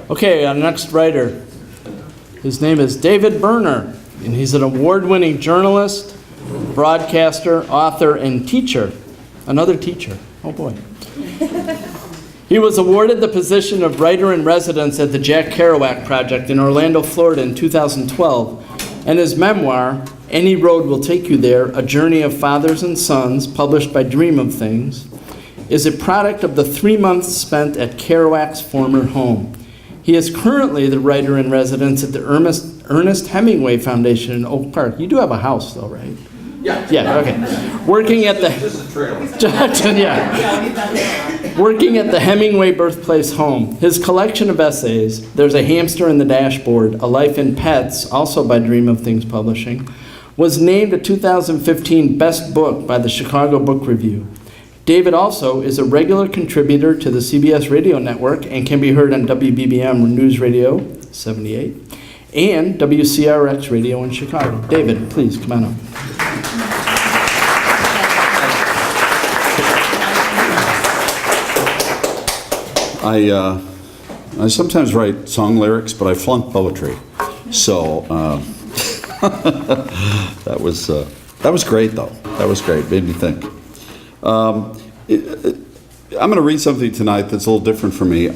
Okay, our next writer. His name is David Berner, and he's an award-winning journalist, broadcaster, author, and teacher. Another teacher. Oh, boy. He was awarded the position of writer-in-residence at the Jack Kerouac Project in Orlando, Florida in 2012, and his memoir, Any Road Will Take You There, A Journey of Fathers and Sons, published by Dream of Things, is a product of the 3 months spent at Kerouac's former home. He is currently the writer-in-residence at the Ernest Hemingway Foundation in Oak Park. You do have a house, though, right? Yeah. Yeah, okay. Working at the... This is a trailer. Yeah. Working at the Hemingway birthplace home. His collection of essays, There's a Hamster in the Dashboard, A Life in Pets, also by Dream of Things Publishing, was named a 2015 Best Book by the Chicago Book Review. David also is a regular contributor to the CBS radio network and can be heard on WBBM News Radio 78 and WCRX Radio in Chicago. David, please come on up. I sometimes write song lyrics, but I flunk poetry. So that was great, though. That was great. Made me think. I'm going to read something tonight that's a little different for me.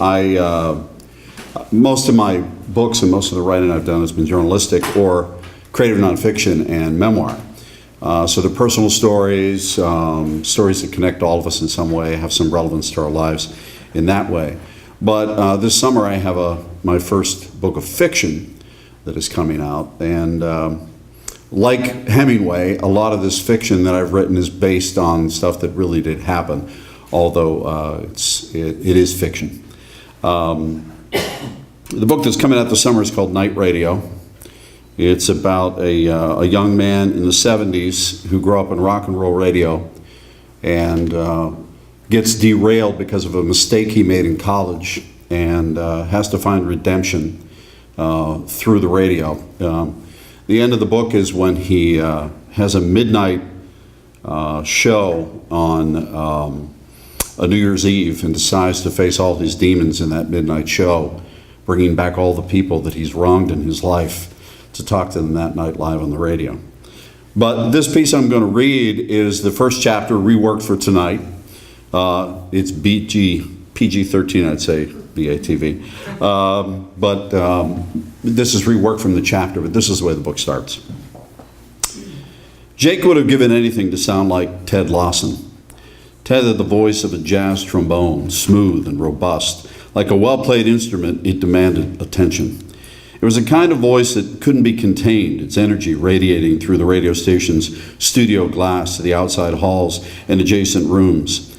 Most of my books and most of the writing I've done has been journalistic or creative nonfiction and memoir. So they're personal stories, stories that connect all of us in some way, have some relevance to our lives in that way. But this summer I have my first book of fiction that is coming out, and like Hemingway, a lot of this fiction that I've written is based on stuff that really did happen, although it is fiction. The book that's coming out this summer is called Night Radio. It's about a young man in the 70s who grew up in rock and roll radio and gets derailed because of a mistake he made in college and has to find redemption through the radio. The end of the book is when he has a midnight show on a New Year's Eve and decides to face all his demons in that midnight show, bringing back all the people that he's wronged in his life to talk to them that night live on the radio. But this piece I'm going to read is the first chapter reworked for tonight. It's PG-13, I'd say, BATV. But this is reworked from the chapter, but this is the way the book starts. Jake would have given anything to sound like Ted Lawson. Ted had the voice of a jazz trombone, smooth and robust. Like a well-played instrument, it demanded attention. It was a kind of voice that couldn't be contained, its energy radiating through the radio station's studio glass to the outside halls and adjacent rooms.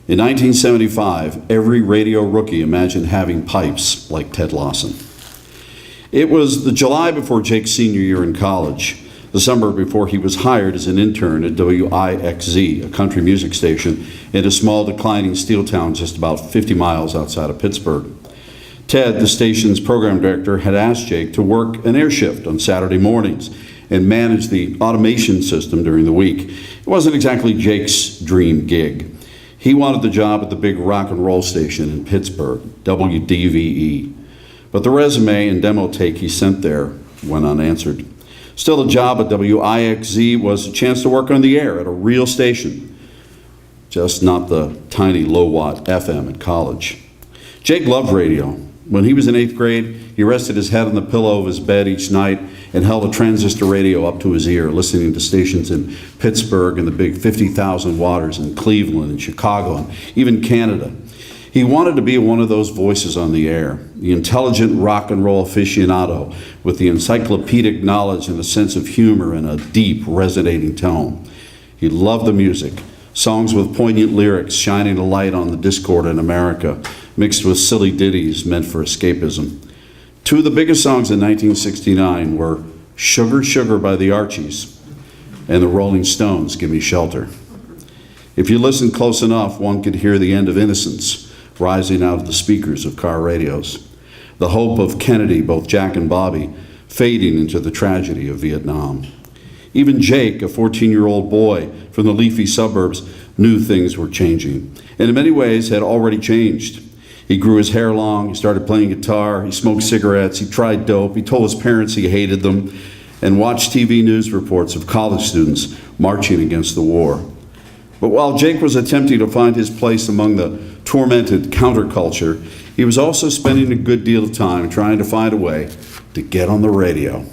In 1975, every radio rookie imagined having pipes like Ted Lawson. It was the July before Jake's senior year in college, the summer before he was hired as an intern at WIXZ, a country music station in a small declining steel town just about 50 miles outside of Pittsburgh. Ted, the station's program director, had asked Jake to work an air shift on Saturday mornings and manage the automation system during the week. It wasn't exactly Jake's dream gig. He wanted the job at the big rock and roll station in Pittsburgh, WDVE. But the resume and demo take he sent there went unanswered. Still, a job at WIXZ was a chance to work on the air at a real station, just not the tiny low-watt FM at college. Jake loved radio. When he was in 8th grade, he rested his head on the pillow of his bed each night and held a transistor radio up to his ear, listening to stations in Pittsburgh and the big 50,000 watters in Cleveland and Chicago and even Canada. He wanted to be one of those voices on the air, the intelligent rock and roll aficionado with the encyclopedic knowledge and a sense of humor and a deep, resonating tone. He loved the music, songs with poignant lyrics shining a light on the discord in America, mixed with silly ditties meant for escapism. Two of the biggest songs in 1969 were Sugar, Sugar by the Archies and the Rolling Stones' Give Me Shelter. If you listened close enough, one could hear the end of innocence rising out of the speakers of car radios, the hope of Kennedy, both Jack and Bobby, fading into the tragedy of Vietnam. Even Jake, a 14-year-old boy from the leafy suburbs, knew things were changing, and in many ways had already changed. He grew his hair long, he started playing guitar, he smoked cigarettes, he tried dope, he told his parents he hated them, and watched TV news reports of college students marching against the war. But while Jake was attempting to find his place among the tormented counterculture, he was also spending a good deal of time trying to find a way to get on the radio.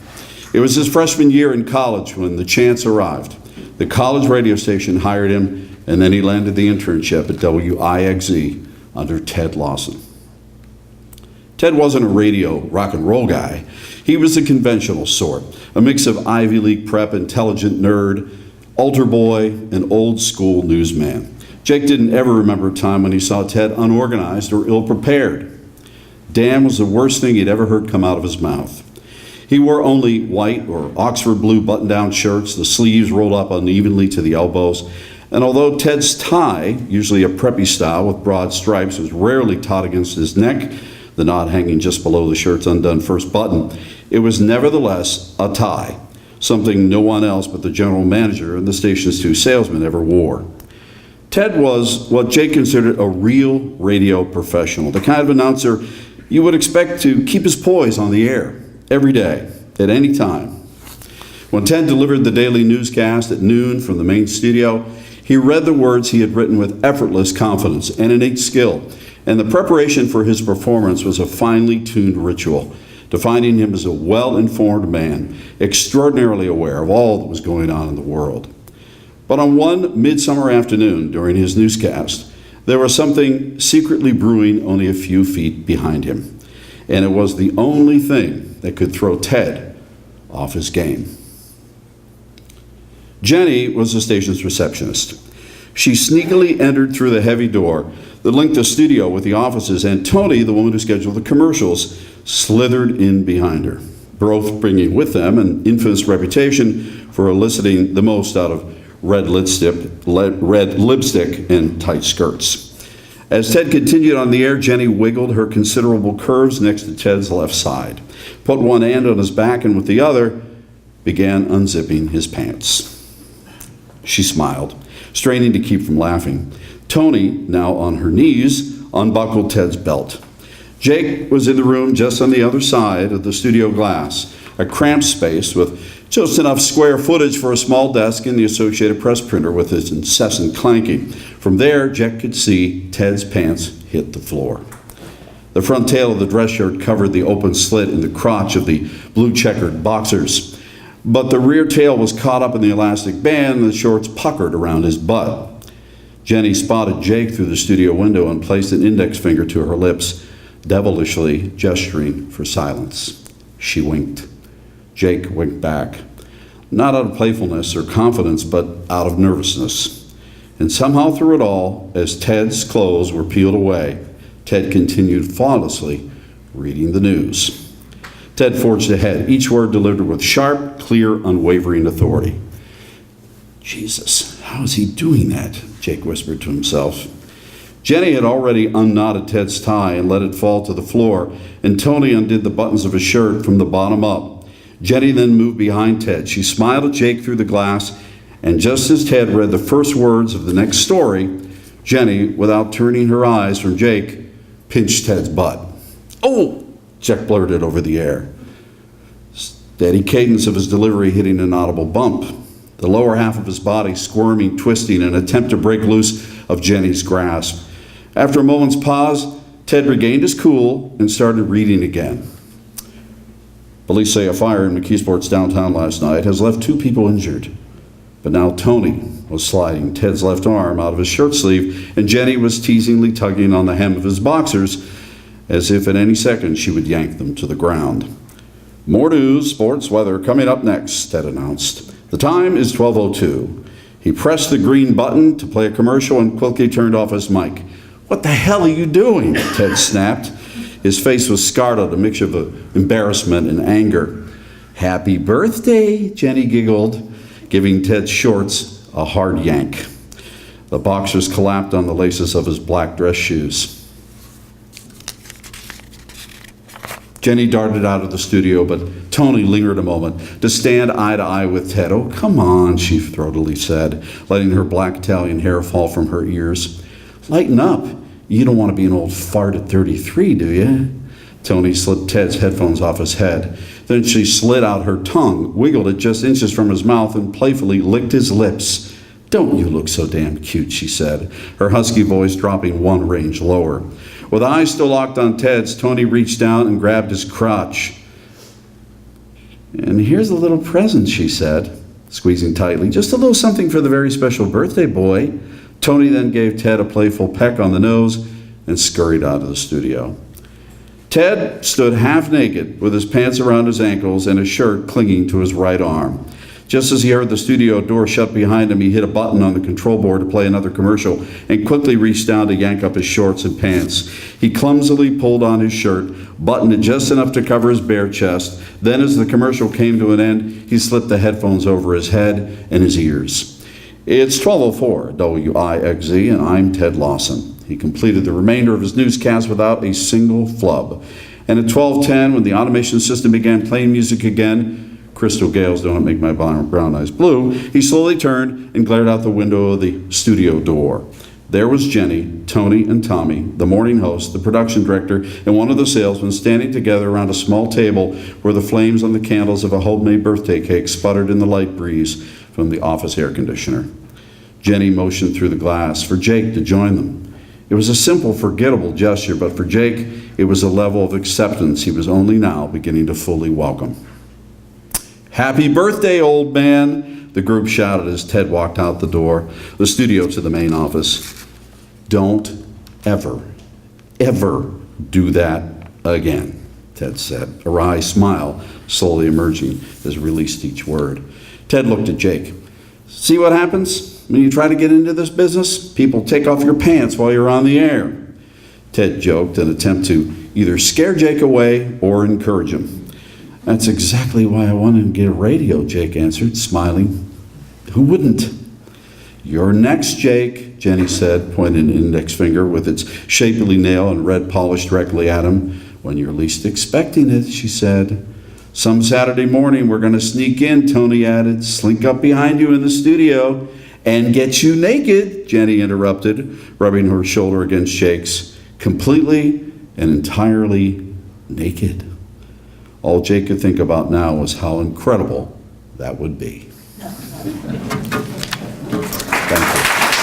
It was his freshman year in college when the chance arrived. The college radio station hired him, and then he landed the internship at WIXZ under Ted Lawson. Ted wasn't a radio rock and roll guy. He was the conventional sort, a mix of Ivy League prep, intelligent nerd, altar boy, and old school newsman. Jake didn't ever remember a time when he saw Ted unorganized or ill-prepared. Damn was the worst thing he'd ever heard come out of his mouth. He wore only white or Oxford blue button-down shirts, the sleeves rolled up unevenly to the elbows, and although Ted's tie, usually a preppy style with broad stripes, was rarely taut against his neck, the knot hanging just below the shirt's undone first button, it was nevertheless a tie, something no one else but the general manager and the station's two salesmen ever wore. Ted was what Jake considered a real radio professional, the kind of announcer you would expect to keep his poise on the air every day, at any time. When Ted delivered the daily newscast at noon from the main studio, he read the words he had written with effortless confidence and innate skill, and the preparation for his performance was a finely tuned ritual, defining him as a well-informed man, extraordinarily aware of all that was going on in the world. But on one midsummer afternoon during his newscast, there was something secretly brewing only a few feet behind him, and it was the only thing that could throw Ted off his game. Jenny was the station's receptionist. She sneakily entered through the heavy door that linked the studio with the offices, and Tony, the woman who scheduled the commercials, slithered in behind her, both bringing with them an infamous reputation for eliciting the most out of red lipstick and tight skirts. As Ted continued on the air, Jenny wiggled her considerable curves next to Ted's left side, put one hand on his back, and with the other began unzipping his pants. She smiled, straining to keep from laughing. Tony, now on her knees, unbuckled Ted's belt. Jake was in the room just on the other side of the studio glass, a cramped space with just enough square footage for a small desk and the Associated Press printer with its incessant clanking. From there, Jake could see Ted's pants hit the floor. The front tail of the dress shirt covered the open slit in the crotch of the blue checkered boxers, but the rear tail was caught up in the elastic band and the shorts puckered around his butt. Jenny spotted Jake through the studio window and placed an index finger to her lips, devilishly gesturing for silence. She winked. Jake winked back, not out of playfulness or confidence, but out of nervousness. And somehow through it all, as Ted's clothes were peeled away, Ted continued flawlessly reading the news. Ted forged ahead, each word delivered with sharp, clear, unwavering authority. Jesus, how is he doing that? Jake whispered to himself. Jenny had already unknotted Ted's tie and let it fall to the floor, and Tony undid the buttons of his shirt from the bottom up. Jenny then moved behind Ted. She smiled at Jake through the glass, and just as Ted read the first words of the next story, Jenny, without turning her eyes from Jake, pinched Ted's butt. "Oh!" Jake blurted over the air. Steady cadence of his delivery hitting an audible bump. The lower half of his body squirming, twisting in an attempt to break loose of Jenny's grasp. After a moment's pause, Ted regained his cool and started reading again. Police say a fire in McKeesport's downtown last night has left 2 people injured. But now Tony was sliding Ted's left arm out of his shirt sleeve, and Jenny was teasingly tugging on the hem of his boxers, as if at any second she would yank them to the ground. More news, sports, weather, coming up next, Ted announced. The time is 12:02. He pressed the green button to play a commercial and quickly turned off his mic. "What the hell are you doing?" Ted snapped. His face was scarlet, a mixture of embarrassment and anger. "Happy birthday," Jenny giggled, giving Ted's shorts a hard yank. The boxers collapsed on the laces of his black dress shoes. Jenny darted out of the studio, but Tony lingered a moment to stand eye to eye with Ted. "Oh, come on," she throatily said, letting her black Italian hair fall from her ears. "Lighten up. You don't want to be an old fart at 33, do you? Tony slipped Ted's headphones off his head. Then she slid out her tongue, wiggled it just inches from his mouth, and playfully licked his lips. "Don't you look so damn cute," she said, her husky voice dropping one range lower. With eyes still locked on Ted's, Tony reached down and grabbed his crotch. "And here's a little present," she said, squeezing tightly. "Just a little something for the very special birthday boy." Tony then gave Ted a playful peck on the nose and scurried out of the studio. Ted stood half naked with his pants around his ankles and his shirt clinging to his right arm. Just as he heard the studio door shut behind him, he hit a button on the control board to play another commercial and quickly reached down to yank up his shorts and pants. He clumsily pulled on his shirt, buttoned it just enough to cover his bare chest. Then, as the commercial came to an end, he slipped the headphones over his head and his ears. "It's 12:04 WIXZ, and I'm Ted Lawson." He completed the remainder of his newscast without a single flub. And at 12:10, when the automation system began playing music again, "Crystal Gales Don't Make My Brown Eyes Blue," he slowly turned and glared out the window of the studio door. There was Jenny, Tony, and Tommy, the morning host, the production director, and one of the salesmen standing together around a small table where the flames on the candles of a homemade birthday cake sputtered in the light breeze from the office air conditioner. Jenny motioned through the glass for Jake to join them. It was a simple, forgettable gesture, but for Jake, it was a level of acceptance he was only now beginning to fully welcome. "Happy birthday, old man," the group shouted as Ted walked out the door, the studio to the main office. "Don't ever, ever do that again," Ted said, a wry smile slowly emerging as he released each word. Ted looked at Jake. "See what happens? When you try to get into this business, people take off your pants while you're on the air." Ted joked in an attempt to either scare Jake away or encourage him. "That's exactly why I wanted to get a radio," Jake answered, smiling. "Who wouldn't?" "You're next, Jake," Jenny said, pointing an index finger with its shapely nail and red polish directly at him. "When you're least expecting it," she said. "Some Saturday morning we're going to sneak in," Tony added, "slink up behind you in the studio and get you naked," Jenny interrupted, rubbing her shoulder against Jake's, "completely and entirely naked." All Jake could think about now was how incredible that would be. Thank you.